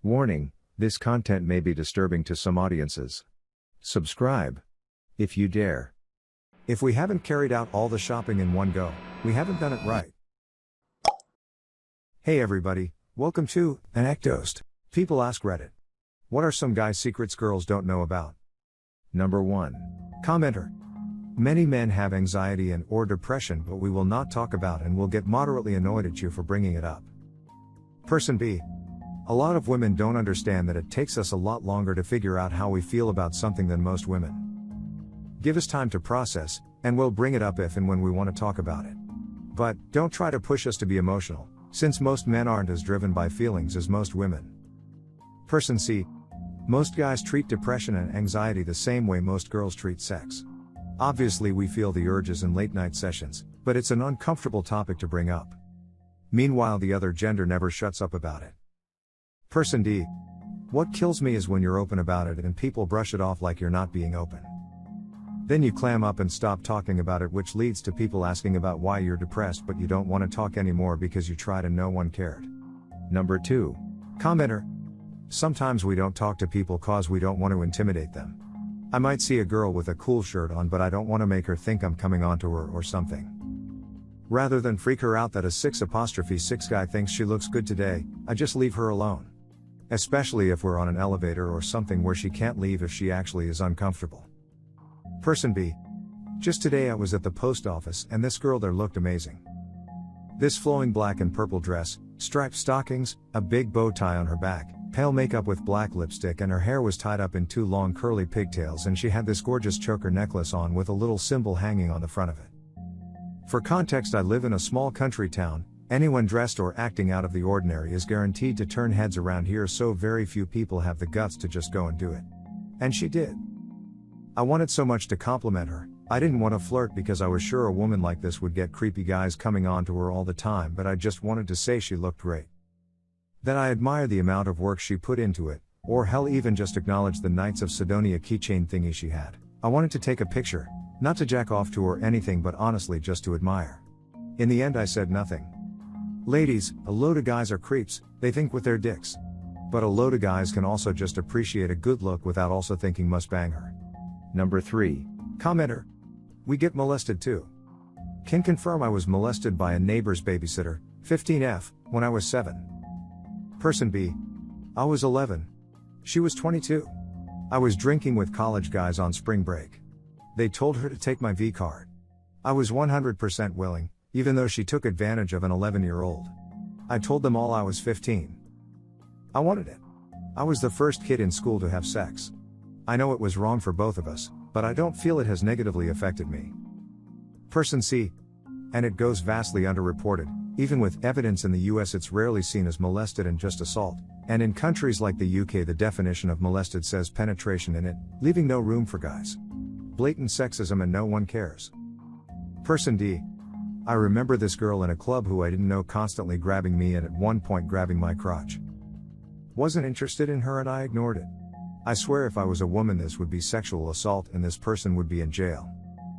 Warning, this content may be disturbing to some audiences. Subscribe, if you dare. If we haven't carried out all the shopping in one go, we haven't done it right. Hey everybody, welcome to ANECDOSED. People ask Reddit. What are some guys' secrets girls don't know about? Number 1. Commenter. Many men have anxiety and or depression, but we will not talk about and will get moderately annoyed at you for bringing it up. Person B. A lot of women don't understand that it takes us a lot longer to figure out how we feel about something than most women. Give us time to process, and we'll bring it up if and when we want to talk about it. But, don't try to push us to be emotional, since most men aren't as driven by feelings as most women. Person C. Most guys treat depression and anxiety the same way most girls treat sex. Obviously we feel the urges in late night sessions, but it's an uncomfortable topic to bring up. Meanwhile the other gender never shuts up about it. Person D. What kills me is when you're open about it and people brush it off like you're not being open. Then you clam up and stop talking about it, which leads to people asking about why you're depressed but you don't want to talk anymore because you tried and no one cared. Number 2. Commenter. Sometimes we don't talk to people cause we don't want to intimidate them. I might see a girl with a cool shirt on but I don't want to make her think I'm coming onto her or something. Rather than freak her out that a 6'6" guy thinks she looks good today, I just leave her alone. Especially if we're on an elevator or something where she can't leave if she actually is uncomfortable. Person B. Just today I was at the post office and this girl there looked amazing. This flowing black and purple dress, striped stockings, a big bow tie on her back, pale makeup with black lipstick, and her hair was tied up in 2 long curly pigtails, and she had this gorgeous choker necklace on with a little symbol hanging on the front of it. For context, I live in a small country town. Anyone dressed or acting out of the ordinary is guaranteed to turn heads around here, so very few people have the guts to just go and do it. And she did. I wanted so much to compliment her. I didn't want to flirt because I was sure a woman like this would get creepy guys coming on to her all the time, but I just wanted to say she looked great. That I admire the amount of work she put into it, or hell even just acknowledge the Knights of Sidonia keychain thingy she had. I wanted to take a picture, not to jack off to or anything, but honestly just to admire. In the end I said nothing. Ladies, a load of guys are creeps, they think with their dicks. But a load of guys can also just appreciate a good look without also thinking must bang her. Number 3. Commenter. We get molested too. Can confirm I was molested by a neighbor's babysitter, 15F, when I was 7. Person B. I was 11. She was 22. I was drinking with college guys on spring break. They told her to take my V card. I was 100% willing, even though she took advantage of an 11-year-old. I told them all I was 15. I wanted it. I was the first kid in school to have sex. I know it was wrong for both of us, but I don't feel it has negatively affected me. Person C. And it goes vastly underreported. Even with evidence in the US it's rarely seen as molested and just assault, and in countries like the UK the definition of molested says penetration in it, leaving no room for guys. Blatant sexism and no one cares. Person D. I remember this girl in a club who I didn't know constantly grabbing me and at one point grabbing my crotch. Wasn't interested in her and I ignored it. I swear if I was a woman this would be sexual assault and this person would be in jail.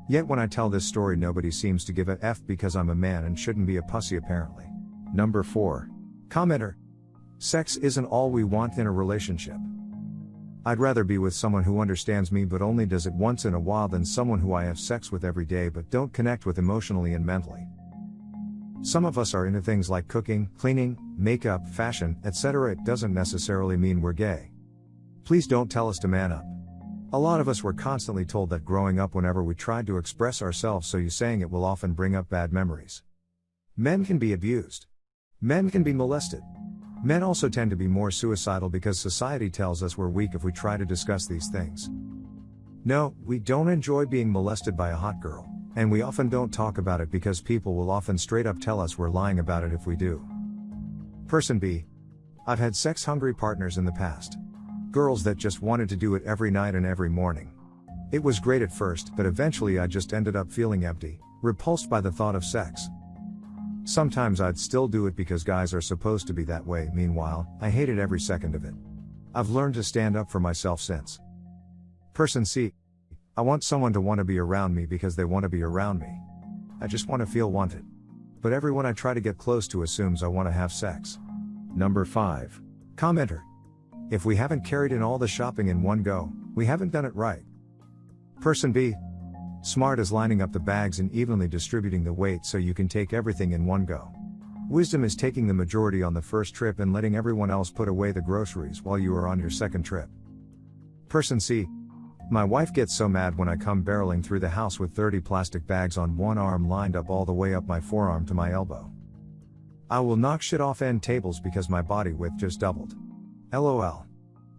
Yet when I tell this story nobody seems to give a F because I'm a man and shouldn't be a pussy apparently. Number 4. Commenter. Sex isn't all we want in a relationship. I'd rather be with someone who understands me but only does it once in a while than someone who I have sex with every day but don't connect with emotionally and mentally. Some of us are into things like cooking, cleaning, makeup, fashion, etc. It doesn't necessarily mean we're gay. Please don't tell us to man up. A lot of us were constantly told that growing up whenever we tried to express ourselves, so you saying it will often bring up bad memories. Men can be abused. Men can be molested. Men also tend to be more suicidal because society tells us we're weak if we try to discuss these things. No, we don't enjoy being molested by a hot girl, and we often don't talk about it because people will often straight up tell us we're lying about it if we do. Person B. I've had sex-hungry partners in the past. Girls that just wanted to do it every night and every morning. It was great at first, but eventually I just ended up feeling empty, repulsed by the thought of sex. Sometimes I'd still do it because guys are supposed to be that way, meanwhile, I hated every second of it. I've learned to stand up for myself since. Person C. I want someone to want to be around me because they want to be around me. I just want to feel wanted. But everyone I try to get close to assumes I want to have sex. Number 5. Commenter. If we haven't carried in all the shopping in one go, we haven't done it right. Person B. Smart is lining up the bags and evenly distributing the weight so you can take everything in one go. Wisdom is taking the majority on the first trip and letting everyone else put away the groceries while you are on your second trip. Person C. My wife gets so mad when I come barreling through the house with 30 plastic bags on one arm lined up all the way up my forearm to my elbow. I will knock shit off end tables because my body width just doubled. LOL.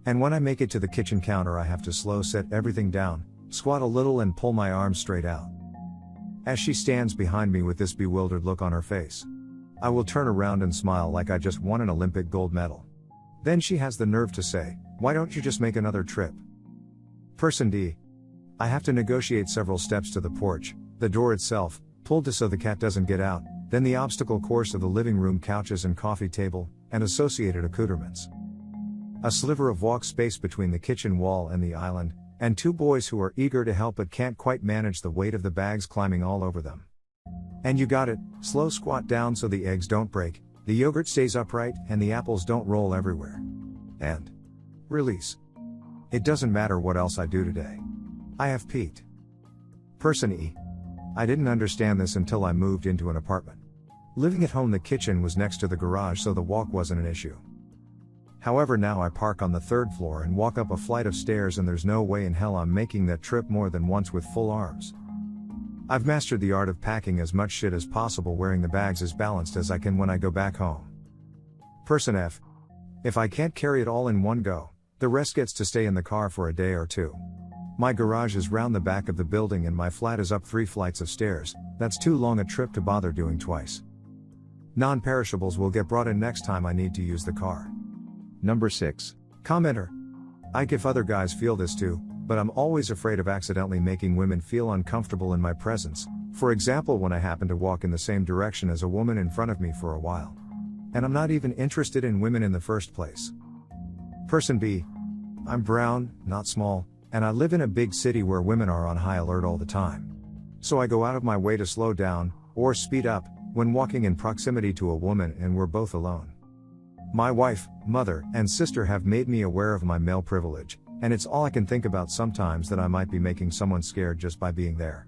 And when I make it to the kitchen counter, I have to slow set everything down, squat a little and pull my arms straight out. As she stands behind me with this bewildered look on her face, I will turn around and smile like I just won an Olympic gold medal. Then she has the nerve to say, "Why don't you just make another trip?" Person D. I have to negotiate several steps to the porch, the door itself, pulled to so the cat doesn't get out, then the obstacle course of the living room couches and coffee table, and associated accoutrements. A sliver of walk space between the kitchen wall and the island, and two boys who are eager to help but can't quite manage the weight of the bags climbing all over them. And you got it, slow squat down so the eggs don't break, the yogurt stays upright, and the apples don't roll everywhere. And release. It doesn't matter what else I do today. I have peaked. Person E. I didn't understand this until I moved into an apartment. Living at home, the kitchen was next to the garage, so the walk wasn't an issue. However, now I park on the third floor and walk up a flight of stairs, and there's no way in hell I'm making that trip more than once with full arms. I've mastered the art of packing as much shit as possible, wearing the bags as balanced as I can when I go back home. Person F. If I can't carry it all in one go, the rest gets to stay in the car for a day or two. My garage is round the back of the building and my flat is up 3 flights of stairs. That's too long a trip to bother doing twice. Non-perishables will get brought in next time I need to use the car. Number 6. Commenter. I get if other guys feel this too, but I'm always afraid of accidentally making women feel uncomfortable in my presence. For example, when I happen to walk in the same direction as a woman in front of me for a while. And I'm not even interested in women in the first place. Person B. I'm brown, not small, and I live in a big city where women are on high alert all the time. So I go out of my way to slow down, or speed up, when walking in proximity to a woman and we're both alone. My wife, mother, and sister have made me aware of my male privilege, and it's all I can think about sometimes that I might be making someone scared just by being there.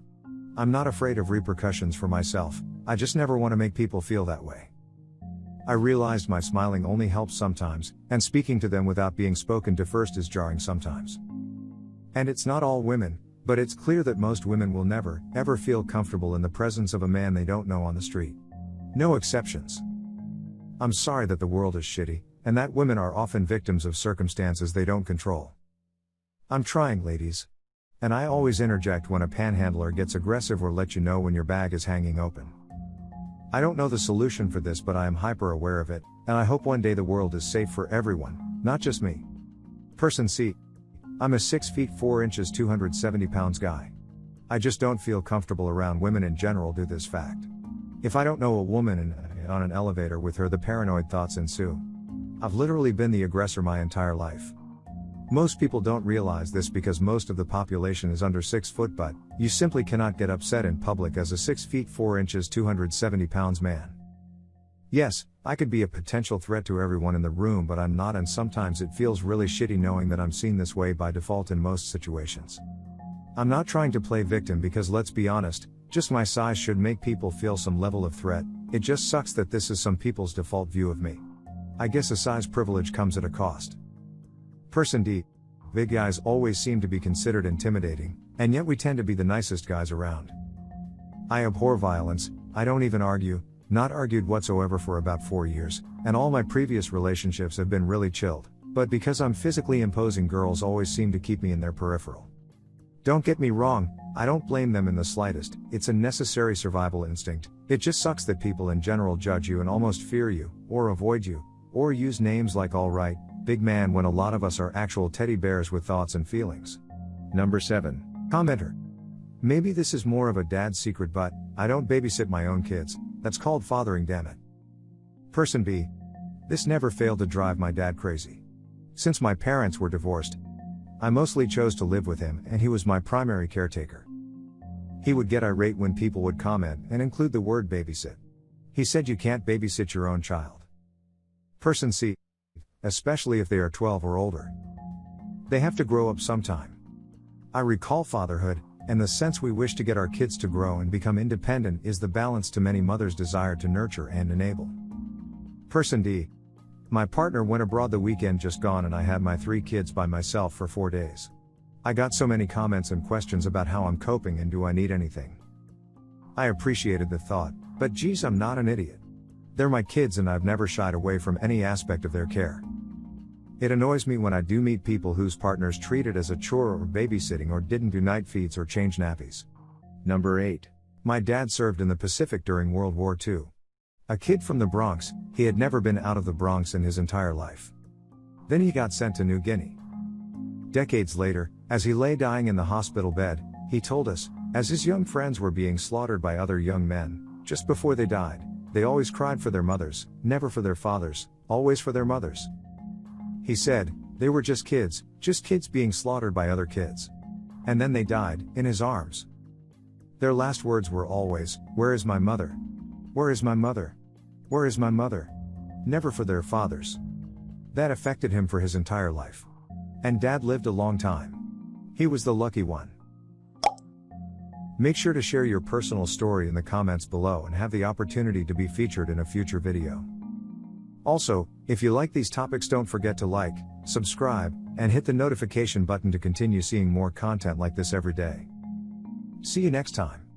I'm not afraid of repercussions for myself, I just never want to make people feel that way. I realized my smiling only helps sometimes, and speaking to them without being spoken to first is jarring sometimes. And it's not all women, but it's clear that most women will never, ever feel comfortable in the presence of a man they don't know on the street. No exceptions. I'm sorry that the world is shitty, and that women are often victims of circumstances they don't control. I'm trying, ladies. And I always interject when a panhandler gets aggressive or let you know when your bag is hanging open. I don't know the solution for this, but I am hyper aware of it, and I hope one day the world is safe for everyone, not just me. Person C. I'm a 6 feet 4 inches 270 pounds guy. I just don't feel comfortable around women in general due to this fact. If I don't know a woman and on an elevator with her, the paranoid thoughts ensue. I've literally been the aggressor my entire life. Most people don't realize this because most of the population is under 6 foot, but you simply cannot get upset in public as a 6 feet 4 inches 270 pounds man. Yes, I could be a potential threat to everyone in the room, but I'm not, and sometimes it feels really shitty knowing that I'm seen this way by default in most situations. I'm not trying to play victim because, let's be honest, just my size should make people feel some level of threat. It just sucks that this is some people's default view of me. I guess a size privilege comes at a cost. Person D. Big guys always seem to be considered intimidating, and yet we tend to be the nicest guys around. I abhor violence, I don't even argue, not argued whatsoever for about 4 years, and all my previous relationships have been really chilled, but because I'm physically imposing, girls always seem to keep me in their peripheral. Don't get me wrong, I don't blame them in the slightest, it's a necessary survival instinct. It just sucks that people in general judge you and almost fear you, or avoid you, or use names like alright, big man, when a lot of us are actual teddy bears with thoughts and feelings. Number 7. Commenter. Maybe this is more of a dad's secret, but I don't babysit my own kids. That's called fathering, damn it. Person B. This never failed to drive my dad crazy. Since my parents were divorced, I mostly chose to live with him, and he was my primary caretaker. He would get irate when people would comment and include the word babysit. He said you can't babysit your own child. Person C. especially if they are 12 or older. They have to grow up sometime. I recall fatherhood, and the sense we wish to get our kids to grow and become independent is the balance to many mothers' desire to nurture and enable. Person D. My partner went abroad the weekend just gone and I had my 3 kids by myself for 4 days. I got so many comments and questions about how I'm coping and do I need anything. I appreciated the thought, but geez, I'm not an idiot. They're my kids and I've never shied away from any aspect of their care. It annoys me when I do meet people whose partners treat it as a chore or babysitting or didn't do night feeds or change nappies. Number 8. My dad served in the Pacific during World War II. A kid from the Bronx, he had never been out of the Bronx in his entire life. Then he got sent to New Guinea. Decades later, as he lay dying in the hospital bed, he told us, as his young friends were being slaughtered by other young men, just before they died, they always cried for their mothers, never for their fathers, always for their mothers. He said, they were just kids being slaughtered by other kids. And then they died, in his arms. Their last words were always, "Where is my mother? Where is my mother? Where is my mother?" Never for their fathers. That affected him for his entire life. And Dad lived a long time. He was the lucky one. Make sure to share your personal story in the comments below and have the opportunity to be featured in a future video. Also, if you like these topics, don't forget to like, subscribe, and hit the notification button to continue seeing more content like this every day. See you next time.